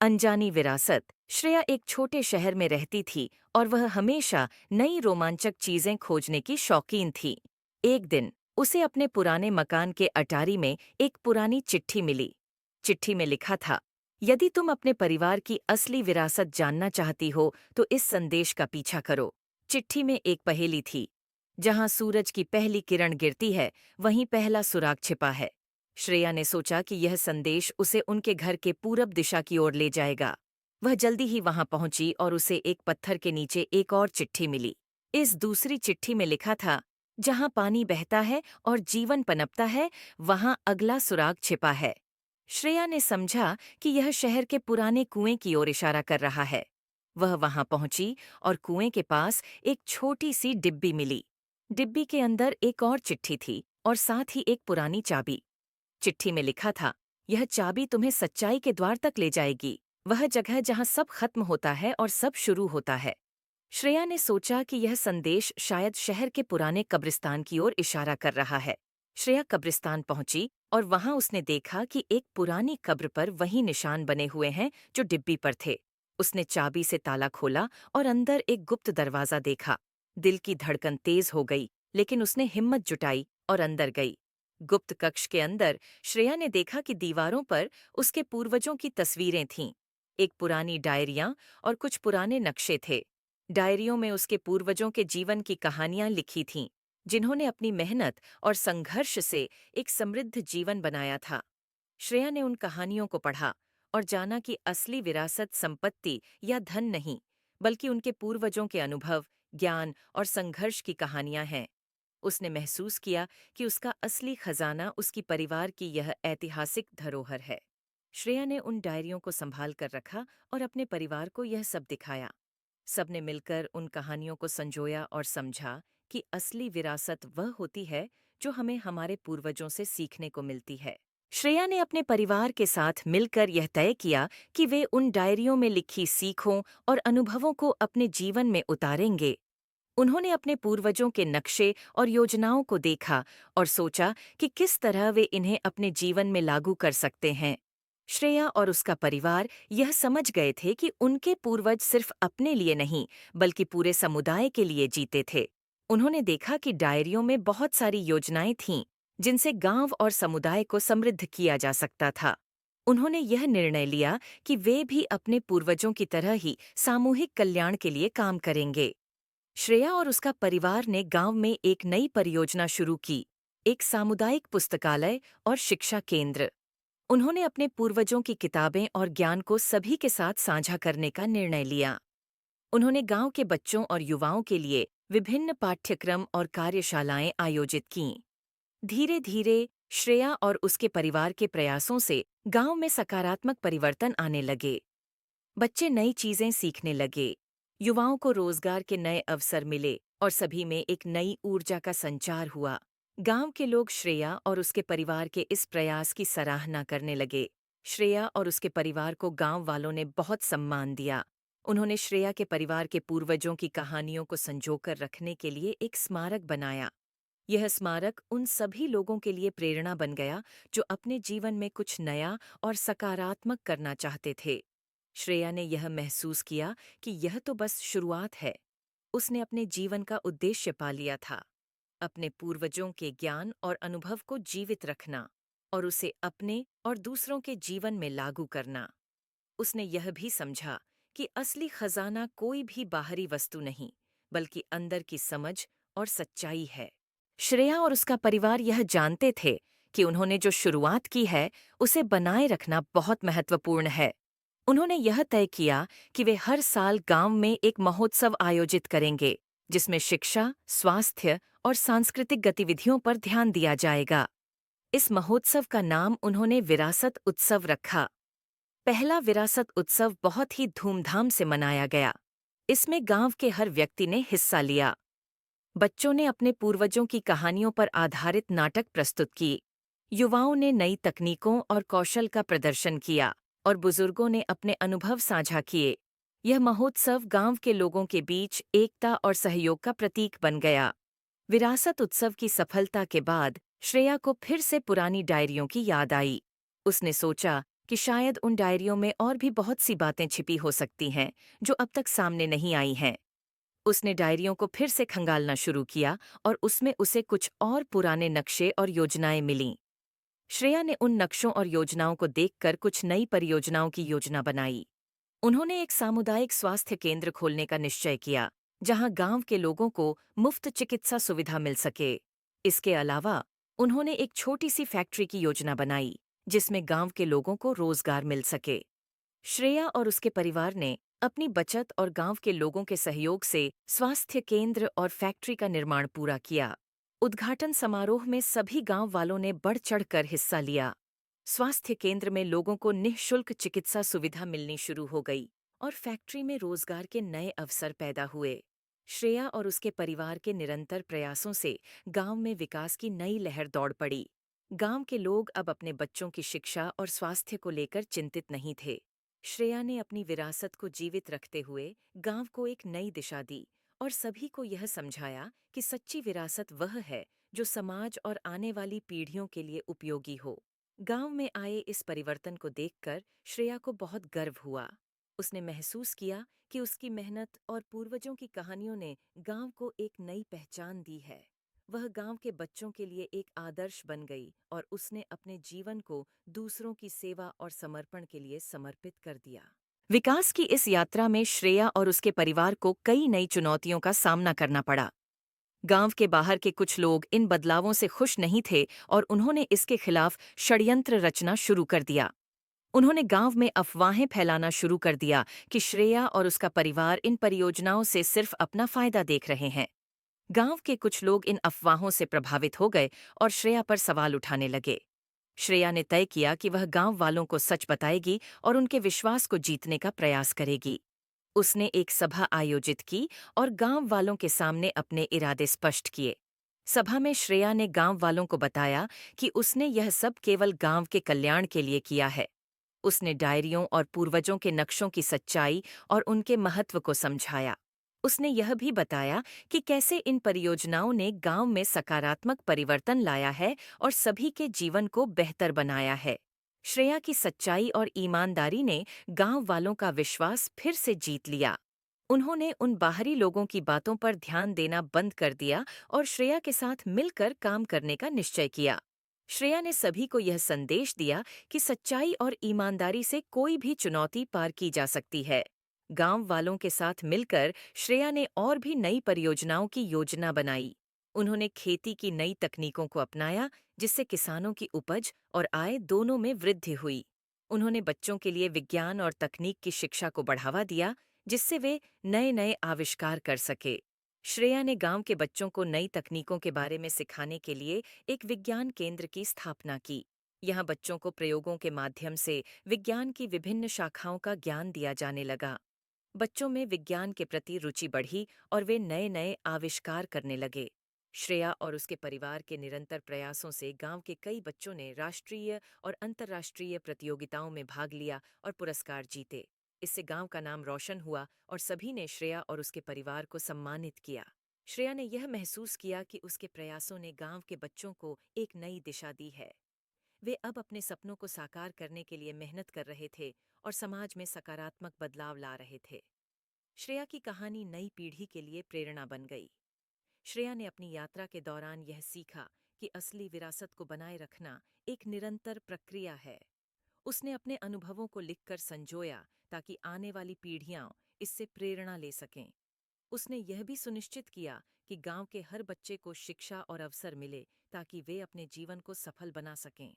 अनजानी विरासत। श्रेया एक छोटे शहर में रहती थी और वह हमेशा नई रोमांचक चीजें खोजने की शौकीन थी। एक दिन उसे अपने पुराने मकान के अटारी में एक पुरानी चिट्ठी मिली। चिट्ठी में लिखा था, यदि तुम अपने परिवार की असली विरासत जानना चाहती हो तो इस संदेश का पीछा करो। चिट्ठी में एक पहेली थी। जहां सूरज की पहली किरण गिरती है, वहीं पहला सुराग छिपा है। श्रेया ने सोचा कि यह संदेश उसे उनके घर के पूरब दिशा की ओर ले जाएगा। वह जल्दी ही वहां पहुंची और उसे एक पत्थर के नीचे एक और चिट्ठी मिली। इस दूसरी चिट्ठी में लिखा था, जहां पानी बहता है और जीवन पनपता है, वहां अगला सुराग छिपा है। श्रेया ने समझा कि यह शहर के पुराने कुएं की ओर इशारा कर रहा है। वह वहां पहुंची और कुएं के पास एक छोटी सी डिब्बी मिली। डिब्बी के अंदर एक और चिट्ठी थी और साथ ही एक पुरानी चाबी। चिट्ठी में लिखा था, यह चाबी तुम्हें सच्चाई के द्वार तक ले जाएगी, वह जगह जहां सब खत्म होता है और सब शुरू होता है। श्रेया ने सोचा कि यह संदेश शायद शहर के पुराने कब्रिस्तान की ओर इशारा कर रहा है। श्रेया कब्रिस्तान पहुंची और वहां उसने देखा कि एक पुरानी कब्र पर वही निशान बने हुए हैं जो डिब्बी पर थे। उसने चाबी से ताला खोला और अंदर एक गुप्त दरवाजा देखा। दिल की धड़कन तेज हो गई, लेकिन उसने हिम्मत जुटाई और अंदर गई। गुप्त कक्ष के अंदर श्रेया ने देखा कि दीवारों पर उसके पूर्वजों की तस्वीरें थीं। एक पुरानी डायरियां और कुछ पुराने नक्शे थे। डायरियों में उसके पूर्वजों के जीवन की कहानियां लिखी थीं, जिन्होंने अपनी मेहनत और संघर्ष से एक समृद्ध जीवन बनाया था। श्रेया ने उन कहानियों को पढ़ा और जाना कि असली विरासत संपत्ति या धन नहीं, बल्कि उनके पूर्वजों के अनुभव, ज्ञान और संघर्ष की कहानियां हैं। उसने महसूस किया कि उसका असली खजाना उसकी परिवार की यह ऐतिहासिक धरोहर है। श्रेया ने उन डायरियों को संभाल कर रखा और अपने परिवार को यह सब दिखाया। सबने मिलकर उन कहानियों को संजोया और समझा कि असली विरासत वह होती है जो हमें हमारे पूर्वजों से सीखने को मिलती है। श्रेया ने अपने परिवार के साथ मिलकर यह तय किया कि वे उन डायरियों में लिखी सीखों और अनुभवों को अपने जीवन में उतारेंगे। उन्होंने अपने पूर्वजों के नक्शे और योजनाओं को देखा और सोचा कि किस तरह वे इन्हें अपने जीवन में लागू कर सकते हैं। श्रेया और उसका परिवार यह समझ गए थे कि उनके पूर्वज सिर्फ अपने लिए नहीं, बल्कि पूरे समुदाय के लिए जीते थे। उन्होंने देखा कि डायरियों में बहुत सारी योजनाएं थीं, जिनसे गांव और समुदाय को समृद्ध किया जा सकता था। उन्होंने यह निर्णय लिया कि वे भी अपने पूर्वजों की तरह ही सामूहिक कल्याण के लिए काम करेंगे। श्रेया और उसका परिवार ने गांव में एक नई परियोजना शुरू की, एक सामुदायिक पुस्तकालय और शिक्षा केंद्र। उन्होंने अपने पूर्वजों की किताबें और ज्ञान को सभी के साथ साझा करने का निर्णय लिया। उन्होंने गांव के बच्चों और युवाओं के लिए विभिन्न पाठ्यक्रम और कार्यशालाएं आयोजित कीं। धीरे धीरे श्रेया और उसके परिवार के प्रयासों से गांव में सकारात्मक परिवर्तन आने लगे। बच्चे नई चीजें सीखने लगे, युवाओं को रोजगार के नए अवसर मिले और सभी में एक नई ऊर्जा का संचार हुआ। गांव के लोग श्रेया और उसके परिवार के इस प्रयास की सराहना करने लगे। श्रेया और उसके परिवार को गांव वालों ने बहुत सम्मान दिया। उन्होंने श्रेया के परिवार के पूर्वजों की कहानियों को संजोकर रखने के लिए एक स्मारक बनाया। यह स्मारक उन सभी लोगों के लिए प्रेरणा बन गया जो अपने जीवन में कुछ नया और सकारात्मक करना चाहते थे। श्रेया ने यह महसूस किया कि यह तो बस शुरुआत है। उसने अपने जीवन का उद्देश्य पा लिया था, अपने पूर्वजों के ज्ञान और अनुभव को जीवित रखना और उसे अपने और दूसरों के जीवन में लागू करना। उसने यह भी समझा कि असली खजाना कोई भी बाहरी वस्तु नहीं, बल्कि अंदर की समझ और सच्चाई है। श्रेया और उसका परिवार यह जानते थे कि उन्होंने जो शुरुआत की है, उसे बनाए रखना बहुत महत्वपूर्ण है। उन्होंने यह तय किया कि वे हर साल गांव में एक महोत्सव आयोजित करेंगे, जिसमें शिक्षा, स्वास्थ्य और सांस्कृतिक गतिविधियों पर ध्यान दिया जाएगा। इस महोत्सव का नाम उन्होंने विरासत उत्सव रखा। पहला विरासत उत्सव बहुत ही धूमधाम से मनाया गया। इसमें गांव के हर व्यक्ति ने हिस्सा लिया। बच्चों ने अपने पूर्वजों की कहानियों पर आधारित नाटक प्रस्तुत किए। युवाओं ने नई तकनीकों और कौशल का प्रदर्शन किया और बुजुर्गों ने अपने अनुभव साझा किए। यह महोत्सव गांव के लोगों के बीच एकता और सहयोग का प्रतीक बन गया। विरासत उत्सव की सफलता के बाद श्रेया को फिर से पुरानी डायरियों की याद आई। उसने सोचा कि शायद उन डायरियों में और भी बहुत सी बातें छिपी हो सकती हैं जो अब तक सामने नहीं आई हैं। उसने डायरियों को फिर से खंगालना शुरू किया और उसमें उसे कुछ और पुराने नक्शे और योजनाएं मिलीं। श्रेया ने उन नक्शों और योजनाओं को देखकर कुछ नई परियोजनाओं की योजना बनाई। उन्होंने एक सामुदायिक स्वास्थ्य केंद्र खोलने का निश्चय किया, जहां गांव के लोगों को मुफ्त चिकित्सा सुविधा मिल सके। इसके अलावा उन्होंने एक छोटी सी फैक्ट्री की योजना बनाई, जिसमें गांव के लोगों को रोजगार मिल सके। श्रेया और उसके परिवार ने अपनी बचत और गांव के लोगों के सहयोग से स्वास्थ्य केंद्र और फैक्ट्री का निर्माण पूरा किया। उद्घाटन समारोह में सभी गांव वालों ने बढ़ चढ़कर हिस्सा लिया। स्वास्थ्य केंद्र में लोगों को निःशुल्क चिकित्सा सुविधा मिलनी शुरू हो गई और फैक्ट्री में रोजगार के नए अवसर पैदा हुए। श्रेया और उसके परिवार के निरंतर प्रयासों से गांव में विकास की नई लहर दौड़ पड़ी। गांव के लोग अब अपने बच्चों की शिक्षा और स्वास्थ्य को लेकर चिंतित नहीं थे। श्रेया ने अपनी विरासत को जीवित रखते हुए गांव को एक नई दिशा दी और सभी को यह समझाया कि सच्ची विरासत वह है जो समाज और आने वाली पीढ़ियों के लिए उपयोगी हो। गांव में आए इस परिवर्तन को देखकर श्रेया को बहुत गर्व हुआ। उसने महसूस किया कि उसकी मेहनत और पूर्वजों की कहानियों ने गांव को एक नई पहचान दी है। वह गांव के बच्चों के लिए एक आदर्श बन गई और उसने अपने जीवन को दूसरों की सेवा और समर्पण के लिए समर्पित कर दिया। विकास की इस यात्रा में श्रेया और उसके परिवार को कई नई चुनौतियों का सामना करना पड़ा। गांव के बाहर के कुछ लोग इन बदलावों से खुश नहीं थे और उन्होंने इसके खिलाफ षड्यंत्र रचना शुरू कर दिया। उन्होंने गांव में अफवाहें फैलाना शुरू कर दिया कि श्रेया और उसका परिवार इन परियोजनाओं से सिर्फ अपना फायदा देख रहे हैं। गांव के कुछ लोग इन अफवाहों से प्रभावित हो गए और श्रेया पर सवाल उठाने लगे। श्रेया ने तय किया कि वह गांव वालों को सच बताएगी और उनके विश्वास को जीतने का प्रयास करेगी। उसने एक सभा आयोजित की और गांव वालों के सामने अपने इरादे स्पष्ट किए। सभा में श्रेया ने गांव वालों को बताया कि उसने यह सब केवल गांव के कल्याण के लिए किया है। उसने डायरियों और पूर्वजों के नक्शों की सच्चाई और उनके महत्व को समझाया। उसने यह भी बताया कि कैसे इन परियोजनाओं ने गांव में सकारात्मक परिवर्तन लाया है और सभी के जीवन को बेहतर बनाया है। श्रेया की सच्चाई और ईमानदारी ने गांव वालों का विश्वास फिर से जीत लिया। उन्होंने उन बाहरी लोगों की बातों पर ध्यान देना बंद कर दिया और श्रेया के साथ मिलकर काम करने का निश्चय किया। श्रेया ने सभी को यह संदेश दिया कि सच्चाई और ईमानदारी से कोई भी चुनौती पार की जा सकती है। गांव वालों के साथ मिलकर श्रेया ने और भी नई परियोजनाओं की योजना बनाई। उन्होंने खेती की नई तकनीकों को अपनाया, जिससे किसानों की उपज और आय दोनों में वृद्धि हुई। उन्होंने बच्चों के लिए विज्ञान और तकनीक की शिक्षा को बढ़ावा दिया, जिससे वे नए नए आविष्कार कर सके। श्रेया ने गांव के बच्चों को नई तकनीकों के बारे में सिखाने के लिए एक विज्ञान केंद्र की स्थापना की। यहाँ बच्चों को प्रयोगों के माध्यम से विज्ञान की विभिन्न शाखाओं का ज्ञान दिया जाने लगा। बच्चों में विज्ञान के प्रति रुचि बढ़ी और वे नए नए आविष्कार करने लगे। श्रेया और उसके परिवार के निरंतर प्रयासों से गांव के कई बच्चों ने राष्ट्रीय और अंतर्राष्ट्रीय प्रतियोगिताओं में भाग लिया और पुरस्कार जीते। इससे गांव का नाम रोशन हुआ और सभी ने श्रेया और उसके परिवार को सम्मानित किया। श्रेया ने यह महसूस किया कि उसके प्रयासों ने गांव के बच्चों को एक नई दिशा दी है। वे अब अपने सपनों को साकार करने के लिए मेहनत कर रहे थे और समाज में सकारात्मक बदलाव ला रहे थे। श्रेया की कहानी नई पीढ़ी के लिए प्रेरणा बन गई। श्रेया ने अपनी यात्रा के दौरान यह सीखा कि असली विरासत को बनाए रखना एक निरंतर प्रक्रिया है। उसने अपने अनुभवों को लिखकर संजोया ताकि आने वाली पीढ़ियां इससे प्रेरणा ले सकें। उसने यह भी सुनिश्चित किया कि गांव के हर बच्चे को शिक्षा और अवसर मिले ताकि वे अपने जीवन को सफल बना सकें।